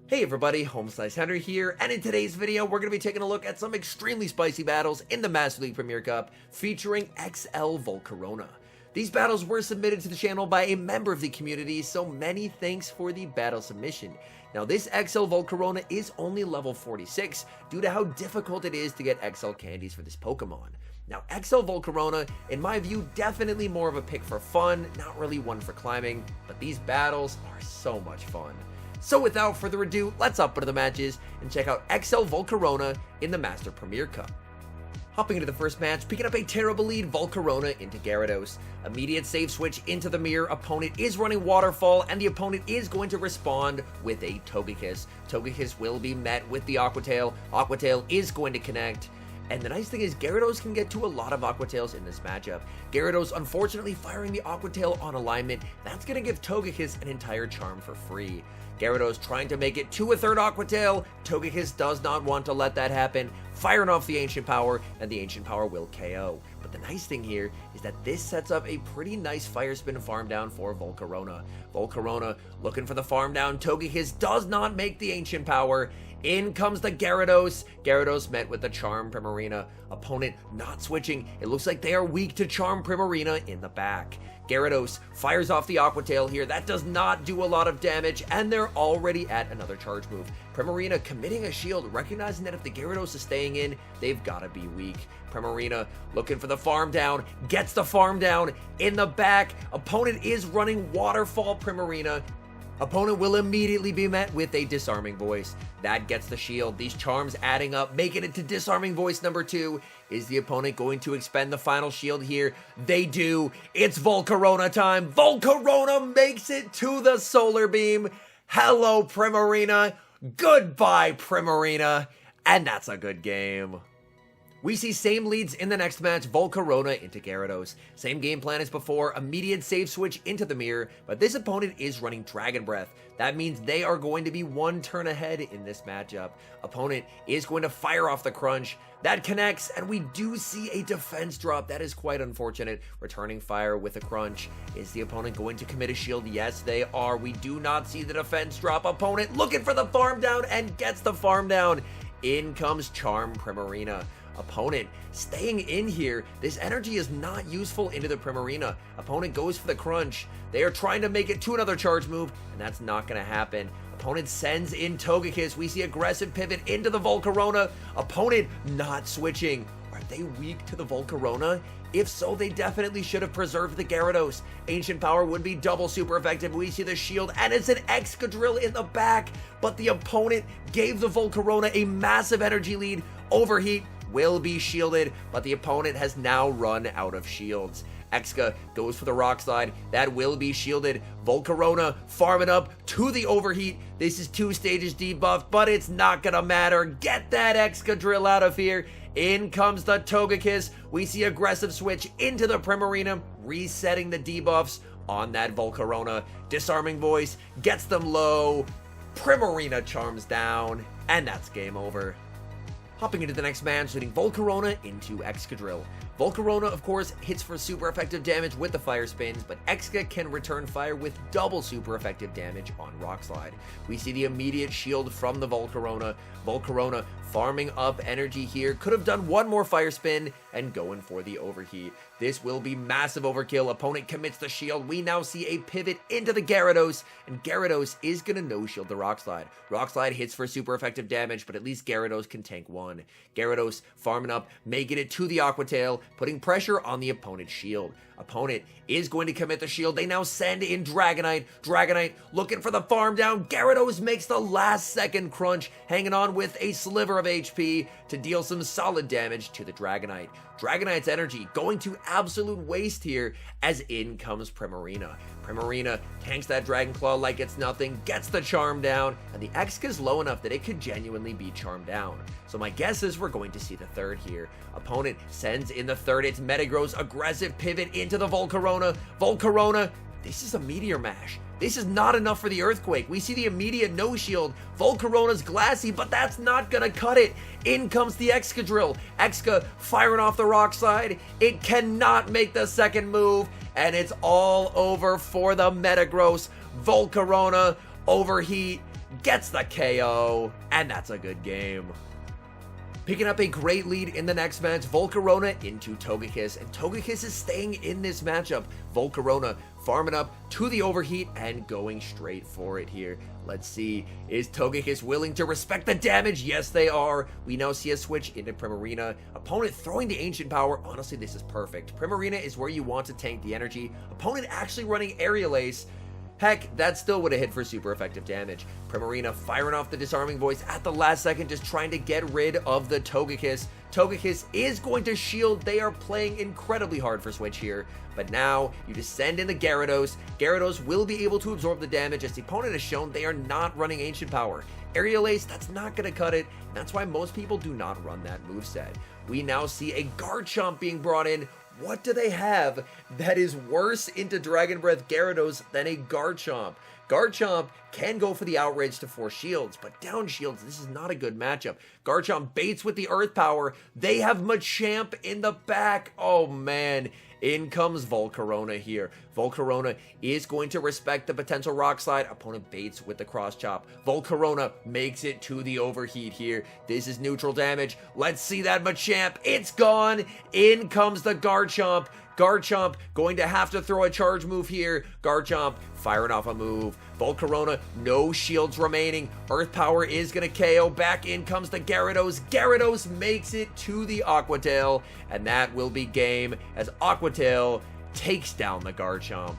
Hey everybody, HomeSliceHenry here, and in today's video we're going to be taking a look at some extremely spicy battles in the Master League Premier Cup featuring XL Volcarona. These battles were submitted to the channel by a member of the community, so many thanks for the battle submission. Now this XL Volcarona is only level 46 due to how difficult it is to get XL candies for this Pokemon. Now XL Volcarona, in my view, definitely more of a pick for fun, not really one for climbing, but these battles are so much fun. So without further ado, let's hop into the matches and check out XL Volcarona in the Master Premier Cup. Hopping into the first match, picking up a terrible lead, Volcarona into Gyarados. Immediate save switch into the mirror, opponent is running Waterfall, and the opponent is going to respond with a Togekiss. Togekiss will be met with the Aqua Tail. Aqua Tail is going to connect. And the nice thing is Gyarados can get to a lot of Aqua Tails in this matchup. Gyarados unfortunately firing the Aqua Tail on alignment, that's going to give Togekiss an entire charm for free. Gyarados trying to make it to a third Aqua Tail. Togekiss does not want to let that happen, firing off the Ancient Power, and the Ancient Power will KO. But the nice thing here is that this sets up a pretty nice Fire Spin farm down for Volcarona. Volcarona looking for the farm down. Togekiss does not make the Ancient Power. In comes the Gyarados. Gyarados met with the Charm Primarina. Opponent not switching. It looks like they are weak to Charm Primarina in the back. Gyarados fires off the Aqua Tail here. That does not do a lot of damage, and they're already at another charge move. Primarina committing a shield, recognizing that if the Gyarados is staying in, they've got to be weak. Primarina looking for the farm down, gets the farm down in the back. Opponent is running Waterfall Primarina. Opponent will immediately be met with a Disarming Voice. That gets the shield. These charms adding up, making it to Disarming Voice number 2. Is the opponent going to expend the final shield here? They do. It's Volcarona time. Volcarona makes it to the Solar Beam. Hello, Primarina. Goodbye, Primarina. And that's a good game. We see same leads in the next match, Volcarona into Gyarados. Same game plan as before, immediate save switch into the mirror, but this opponent is running Dragon Breath. That means they are going to be one turn ahead in this matchup. Opponent is going to fire off the Crunch. That connects, and we do see a defense drop. That is quite unfortunate. Returning fire with a Crunch. Is the opponent going to commit a shield? Yes, they are. We do not see the defense drop. Opponent looking for the farm down and gets the farm down. In comes Charm Primarina. Opponent staying in here. This energy is not useful into the Primarina. Opponent goes for the Crunch. They are trying to make it to another charge move, and that's not going to happen. Opponent sends in Togekiss. We see aggressive pivot into the Volcarona. Opponent not switching. Are they weak to the Volcarona? If so, they definitely should have preserved the Gyarados. Ancient Power would be double super effective. We see the shield, and it's an Excadrill in the back, but the opponent gave the Volcarona a massive energy lead. Overheat will be shielded, but the opponent has now run out of shields. Exca goes for the Rock Slide. That will be shielded. Volcarona farming up to the Overheat. This is 2 stages debuffed, but it's not gonna matter. Get that Excadrill out of here. In comes the Togekiss. We see aggressive switch into the Primarina, resetting the debuffs on that Volcarona. Disarming Voice gets them low. Primarina charms down, and that's game over. Hopping into the next match, leading Volcarona into Excadrill. Volcarona, of course, hits for super effective damage with the Fire Spins, but Exca can return fire with double super effective damage on Rock Slide. We see the immediate shield from the Volcarona. Volcarona farming up energy here. Could have done one more Fire Spin and going for the Overheat. This will be massive overkill. Opponent commits the shield. We now see a pivot into the Gyarados, and Gyarados is going to no-shield the Rock Slide. Rock Slide hits for super effective damage, but at least Gyarados can tank one. Gyarados farming up, making it to the Aqua Tail, putting pressure on the opponent's shield. Opponent is going to commit the shield. They now send in Dragonite. Dragonite looking for the farm down. Gyarados makes the last second crunch, hanging on with a sliver of HP to deal some solid damage to the Dragonite. Dragonite's energy going to absolute waste here as in comes Primarina. Primarina tanks that Dragon Claw like it's nothing, gets the charm down, and the Exca is low enough that it could genuinely be charmed down. So my guess is we're going to see the third here. Opponent sends in the third. It's Metagross, aggressive pivot into the Volcarona. Volcarona, this is a Meteor Mash. This is not enough for the Earthquake. We see the immediate no-shield. Volcarona's glassy, but that's not gonna cut it. In comes the Excadrill. Exca firing off the Rock Slide. It cannot make the second move, and it's all over for the Metagross. Volcarona, Overheat, gets the KO, and that's a good game. Picking up a great lead in the next match, Volcarona into Togekiss, and Togekiss is staying in this matchup. Volcarona farming up to the overheat and going straight for it here. Let's see, is Togekiss willing to respect the damage? Yes, they are. We now see a switch into Primarina. Opponent throwing the Ancient Power. Honestly, this is perfect. Primarina is where you want to tank the energy. Opponent actually running Aerial Ace. Heck, that still would have hit for super effective damage. Primarina firing off the Disarming Voice at the last second, just trying to get rid of the Togekiss. Togekiss is going to shield. They are playing incredibly hard for switch here. But now you just send in the Gyarados. Gyarados will be able to absorb the damage, as the opponent has shown they are not running Ancient Power. Aerial Ace, that's not going to cut it. That's why most people do not run that moveset. We now see a Garchomp being brought in. What do they have that is worse into Dragon Breath Gyarados than a Garchomp? Garchomp can go for the outrage to force shields, but down shields, this is not a good matchup. Garchomp baits with the Earth Power. They have Machamp in the back. Oh man, in comes Volcarona here. Volcarona is going to respect the potential Rock Slide. Opponent baits with the Cross Chop. Volcarona makes it to the overheat here. This is neutral damage. Let's see that Machamp. It's gone. In comes the Garchomp. Garchomp going to have to throw a charge move here. Garchomp firing off a move. Volcarona, no shields remaining. Earth Power is going to KO. Back in comes the Gyarados. Gyarados makes it to the Aqua Tail, and that will be game as Aqua Tail takes down the Garchomp.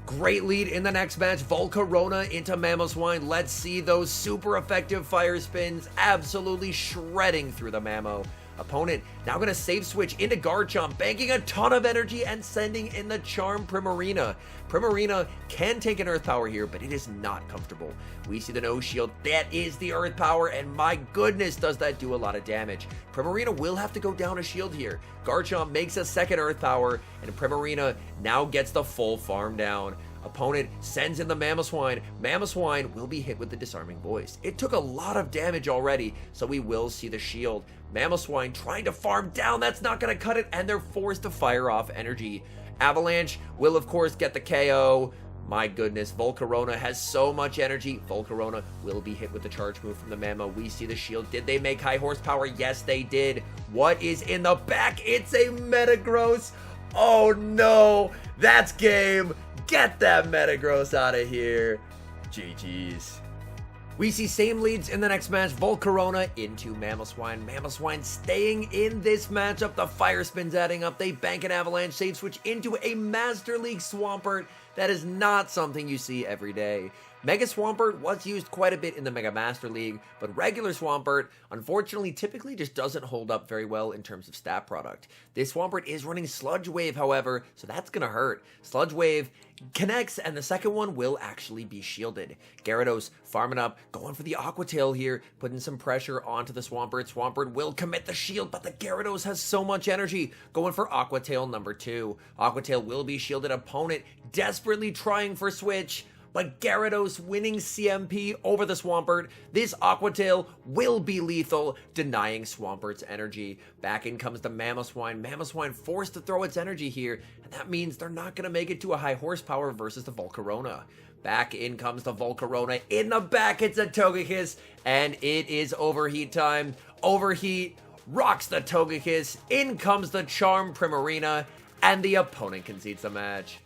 Great lead in the next match. Volcarona into Mamoswine. Let's see those super effective fire spins absolutely shredding through the Mamo. Opponent now going to save switch into Garchomp, banking a ton of energy and sending in the Charm Primarina. Primarina can take an Earth Power here, but it is not comfortable. We see the no shield. That is the Earth Power, and my goodness, does that do a lot of damage. Primarina will have to go down a shield here. Garchomp makes a second Earth Power, and Primarina now gets the full farm down. Opponent sends in the Mamoswine. Mamoswine will be hit with the Disarming Voice. It took a lot of damage already, so we will see the shield. Mamoswine trying to farm down. That's not going to cut it, and they're forced to fire off energy. Avalanche will, of course, get the KO. My goodness, Volcarona has so much energy. Volcarona will be hit with the charge move from the Mamo. We see the shield. Did they make high horsepower? Yes, they did. What is in the back? It's a Metagross. Oh, no. That's game. Get that Metagross out of here. GG's. We see same leads in the next match. Volcarona into Mamoswine. Mamoswine staying in this matchup. The fire spins adding up. They bank an Avalanche. Save switch into a Master League Swampert. That is not something you see every day. Mega Swampert was used quite a bit in the Mega Master League, but regular Swampert, unfortunately, typically just doesn't hold up very well in terms of stat product. This Swampert is running Sludge Wave, however, so that's gonna hurt. Sludge Wave connects, and the second one will actually be shielded. Gyarados farming up, going for the Aqua Tail here, putting some pressure onto the Swampert. Swampert will commit the shield, but the Gyarados has so much energy, going for Aqua Tail number 2. Aqua Tail will be shielded. Opponent desperately trying for switch, but Gyarados winning CMP over the Swampert. This Aqua Tail will be lethal, denying Swampert's energy. Back in comes the Mamoswine. Mamoswine forced to throw its energy here, and that means they're not going to make it to a high horsepower versus the Volcarona. Back in comes the Volcarona. In the back, it's a Togekiss, and it is overheat time. Overheat rocks the Togekiss. In comes the Charm Primarina, and the opponent concedes the match.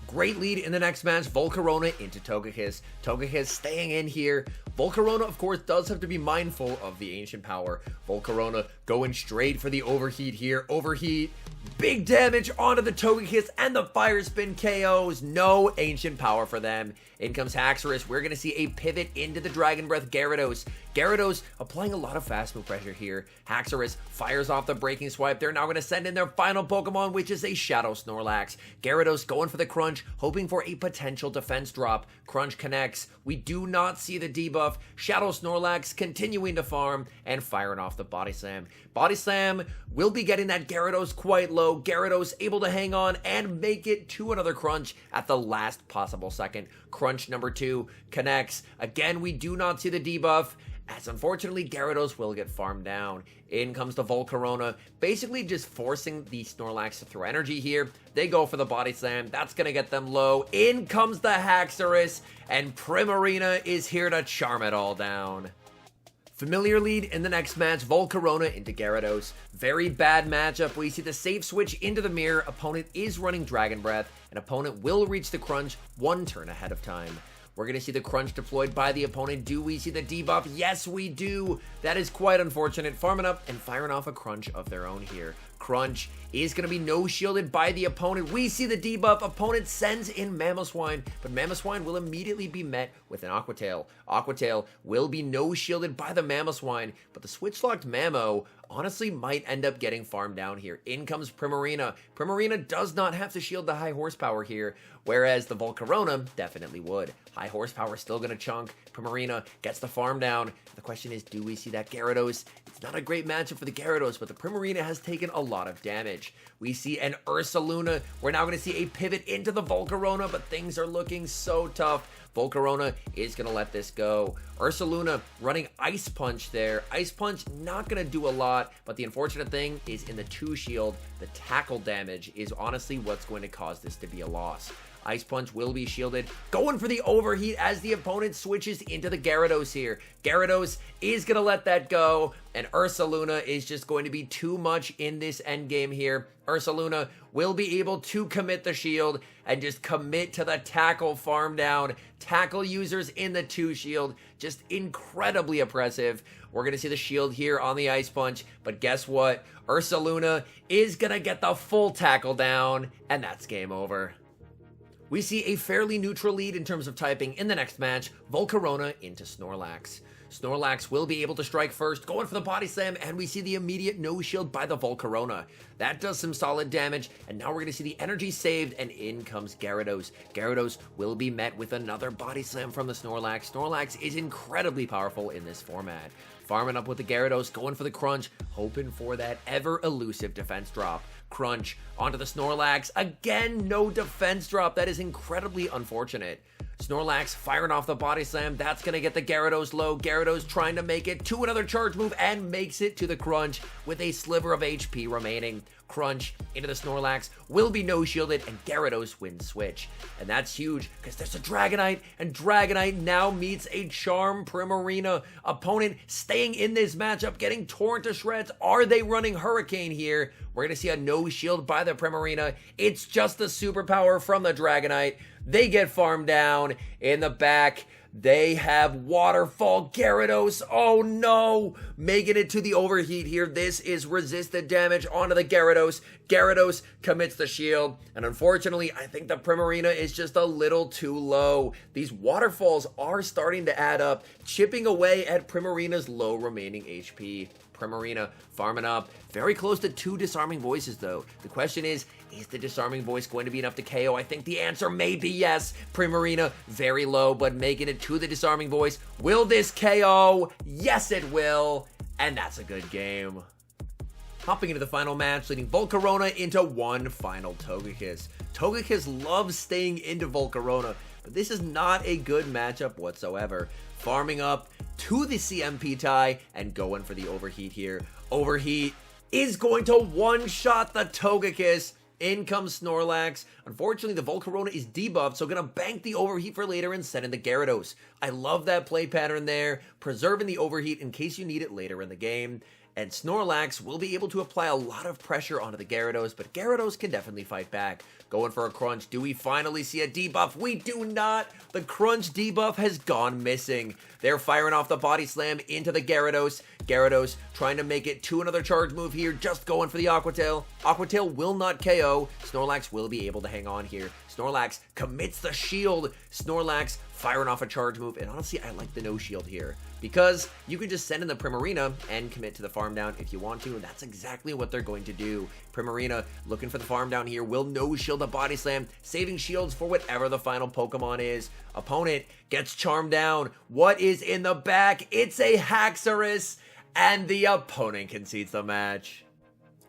Great lead in the next match. Volcarona into Togekiss. Togekiss staying in here. Volcarona, of course, does have to be mindful of the Ancient Power. Volcarona going straight for the overheat here. Overheat. Big damage onto the Togekiss, and the Fire Spin KOs. No Ancient Power for them. In comes Haxorus. We're going to see a pivot into the Dragon Breath Gyarados. Gyarados applying a lot of fast move pressure here. Haxorus fires off the Breaking Swipe. They're now going to send in their final Pokemon, which is a Shadow Snorlax. Gyarados going for the Crunch, hoping for a potential defense drop. Crunch connects. We do not see the debuff. Shadow Snorlax continuing to farm and firing off the Body Slam. Body Slam will be getting that Gyarados quite low. Gyarados able to hang on and make it to another Crunch at the last possible second. Crunch number 2 connects. Again, we do not see the debuff. as unfortunately Gyarados will get farmed down. In comes the Volcarona, basically just forcing the Snorlax to throw energy here. They go for the Body Slam, that's gonna get them low. In comes the Haxorus, and Primarina is here to charm it all down. Familiar lead in the next match, Volcarona into Gyarados. Very bad matchup. We see the safe switch into the mirror. Opponent is running Dragon Breath, and opponent will reach the crunch one turn ahead of time. We're going to see the crunch deployed by the opponent. Do we see the debuff? Yes, we do. That is quite unfortunate. Farming up and firing off a crunch of their own here. Crunch is going to be no-shielded by the opponent. We see the debuff. Opponent sends in Mamoswine, but Mamoswine will immediately be met with an Aqua Tail. Aqua Tail will be no-shielded by the Mamoswine, but the switch-locked Mamo honestly might end up getting farmed down here. In comes Primarina. Primarina does not have to shield the high horsepower here, whereas the Volcarona definitely would. High horsepower still going to chunk. Primarina gets the farm down. The question is, do we see that Gyarados? It's not a great matchup for the Gyarados, but the Primarina has taken a lot of damage. We see an Ursaluna. We're now going to see a pivot into the Volcarona, but things are looking so tough. Volcarona is going to let this go. Ursaluna running Ice Punch there. Ice Punch not going to do a lot, but the unfortunate thing is in the 2 shield, the tackle damage is honestly what's going to cause this to be a loss. Ice Punch will be shielded. Going for the overheat as the opponent switches into the Gyarados here. Gyarados is going to let that go, and Ursaluna is just going to be too much in this endgame here. Ursaluna will be able to commit the shield and just commit to the tackle farm down. Tackle users in the 2 shield, just incredibly oppressive. We're going to see the shield here on the Ice Punch, but guess what? Ursaluna is going to get the full tackle down, and that's game over. We see a fairly neutral lead in terms of typing in the next match, Volcarona into Snorlax. Snorlax will be able to strike first, going for the Body Slam, and we see the immediate no-shield by the Volcarona. That does some solid damage, and now we're going to see the energy saved, and in comes Gyarados. Gyarados will be met with another Body Slam from the Snorlax. Snorlax is incredibly powerful in this format. Farming up with the Gyarados, going for the crunch, hoping for that ever-elusive defense drop. Crunch onto the Snorlax. Again, no defense drop. That is incredibly unfortunate. Snorlax firing off the Body Slam. That's going to get the Gyarados low. Gyarados trying to make it to another charge move and makes it to the Crunch with a sliver of HP remaining. Crunch into the Snorlax will be no-shielded, and Gyarados wins switch. And that's huge because there's a Dragonite, and Dragonite now meets a Charm Primarina. Opponent staying in this matchup, getting torn to shreds. Are they running Hurricane here? We're going to see a no-shield by the Primarina. It's just the superpower from the Dragonite. They get farmed down in the back. They have Waterfall Gyarados. Oh no! Making it to the overheat here. This is resisted damage onto the Gyarados. Gyarados commits the shield. And unfortunately, I think the Primarina is just a little too low. These waterfalls are starting to add up, chipping away at Primarina's low remaining HP. Primarina farming up. Very close to 2 Disarming Voices though. The question is the Disarming Voice going to be enough to KO? I think the answer may be yes. Primarina very low, but making it to the Disarming Voice. Will this KO? Yes, it will. And that's a good game. Hopping into the final match, leading Volcarona into one final Togekiss. Togekiss loves staying into Volcarona, but this is not a good matchup whatsoever. Farming up to the CMP tie and going for the overheat here. Overheat is going to one-shot the Togekiss. In comes Snorlax. Unfortunately, the Volcarona is debuffed, so gonna bank the overheat for later and send in the Gyarados. I love that play pattern there, preserving the overheat in case you need it later in the game. And Snorlax will be able to apply a lot of pressure onto the Gyarados, but Gyarados can definitely fight back. Going for a crunch. Do we finally see a debuff? We do not. The crunch debuff has gone missing. They're firing off the Body Slam into the Gyarados. Gyarados trying to make it to another charge move here, just going for the Aqua Tail. Aqua Tail will not KO. Snorlax will be able to hang on here. Snorlax commits the shield. Snorlax firing off a charge move, and honestly, I like the no shield here because you can just send in the Primarina and commit to the farm down if you want to, and that's exactly what they're going to do. Primarina looking for the farm down here, will no shield a Body Slam, saving shields for whatever the final Pokemon is. Opponent gets charmed down. What is in the back? It's a Haxorus, and the opponent concedes the match.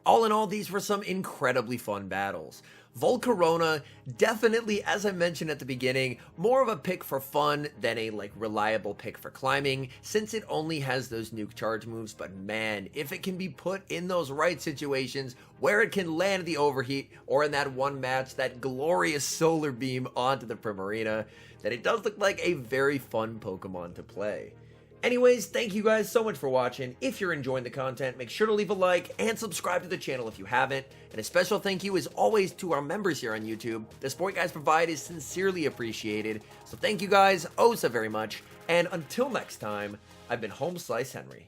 All in all, these were some incredibly fun battles. Volcarona, definitely, as I mentioned at the beginning, more of a pick for fun than a reliable pick for climbing, since it only has those nuke charge moves. But man, if it can be put in those right situations where it can land the overheat, or in that one match, that glorious solar beam onto the Primarina, then it does look like a very fun Pokemon to play. Anyways, thank you guys so much for watching. If you're enjoying the content, make sure to leave a like and subscribe to the channel if you haven't. And a special thank you as always to our members here on YouTube. The support you guys provide is sincerely appreciated. So thank you guys oh so very much. And until next time, I've been HomeSliceHenry.